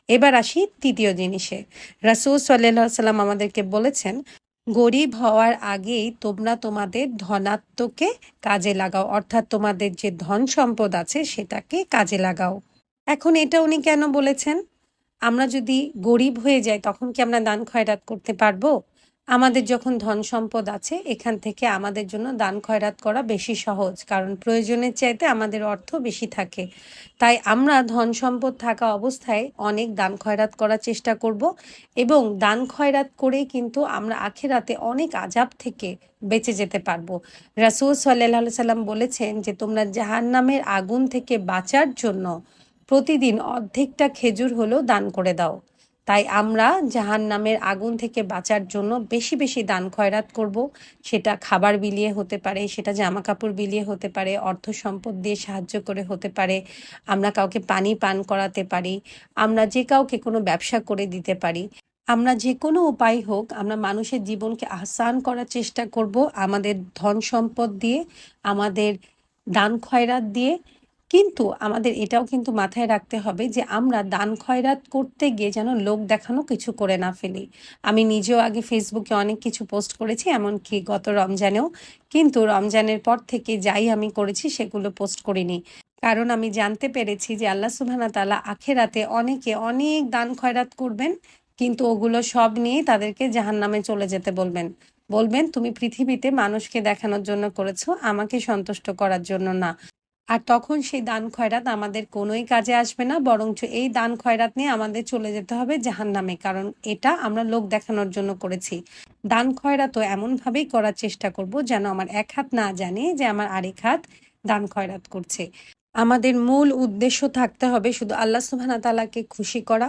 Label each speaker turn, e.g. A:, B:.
A: এবার আসি তৃতীয় জিনিসে। রাসূল সাল্লাল্লাহু আলাইহি সাল্লাম আমাদেরকে বলেছেন, গরিব হওয়ার আগেই তোমরা তোমাদের ধনাত্মকে কাজে লাগাও, অর্থাৎ তোমাদের যে ধন সম্পদ আছে সেটাকে কাজে লাগাও। এখন এটা উনি কেন বলেছেন? আমরা যদি গরিব হয়ে যাই তখন কি আমরা দান খয়রাত করতে পারবো? আমাদের যখন ধন সম্পদ আছে এখান থেকে আমাদের জন্য দান খয়রাত করা বেশি সহজ, কারণ প্রয়োজনের চাইতে আমাদের অর্থ বেশি থাকে। তাই আমরা ধন সম্পদ থাকা অবস্থায় অনেক দান খয়রাত করার চেষ্টা করব, এবং দান খয়রাত করেই কিন্তু আমরা আখেরাতে অনেক আযাব থেকে বেঁচে যেতে পারবো। রাসূল সাল্লাল্লাহু আলাইহি সাল্লাম বলেছেন যে তোমরা জাহান্নামের আগুন থেকে বাঁচার জন্য প্রতিদিন অর্ধেকটা খেজুর হলেও দান করে দাও। তাই আমরা জাহান্নামের আগুন থেকে বাঁচার জন্য বেশি বেশি দান খয়রাত করব। সেটা খাবার বিলিয়ে হতে পারে, সেটা জামা কাপড় বিলিয়ে হতে পারে, অর্থ সম্পদ দিয়ে সাহায্য করে হতে পারে, আমরা কাউকে পানি পান করাতে পারি, আমরা যে কাউকে কোনো ব্যবসা করে দিতে পারি। আমরা যে কোনো উপায় হোক আমরা মানুষের জীবনকে আহসান করার চেষ্টা করব আমাদের ধন সম্পদ দিয়ে, আমাদের দান খয়রাত দিয়ে। কিন্তু আমাদের এটাও কিন্তু মাথায় রাখতে হবে যে আমরা দান খয়রাত করতে গিয়ে যেন লোক দেখানো কিছু করে না ফেলি। আমি নিজেও আগে ফেসবুকে অনেক কিছু পোস্ট করেছি, এমনকি গত রমজানেও। কিন্তু রমজানের পর থেকে যাই আমি করেছি সেগুলো পোস্ট করিনি। কারণ আমি জানতে পেরেছি যে আল্লাহ সুবহানাহু ওয়া তাআলা আখিরাতে অনেকে অনেক দান খয়রাত করবেন, কিন্তু ওগুলো সব নিয়েই তাদেরকে জাহান্নামে চলে যেতে বলবেন। বলবেন, তুমি পৃথিবীতে মানুষকে দেখানোর জন্য করেছো, আমাকে সন্তুষ্ট করার জন্য না। আর তখন সেই দান খয়রাত আমাদের কোনোই কাজে আসবে না, বরঞ্চ এই দান খয়রাত নিয়ে আমাদের চলে যেতে হবে জাহান্নামে, কারণ এটা আমরা লোক দেখানোর জন্য করেছি। দান খয়রাতও এমনভাবেই করার চেষ্টা করব যেন আমার এক হাত না জানে যে আমার আরেক হাত দান খয়রাত করছে। আমাদের মূল উদ্দেশ্য থাকতে হবে শুধু আল্লাহ সুবহানাহু ওয়া তাআলাকে খুশি করা।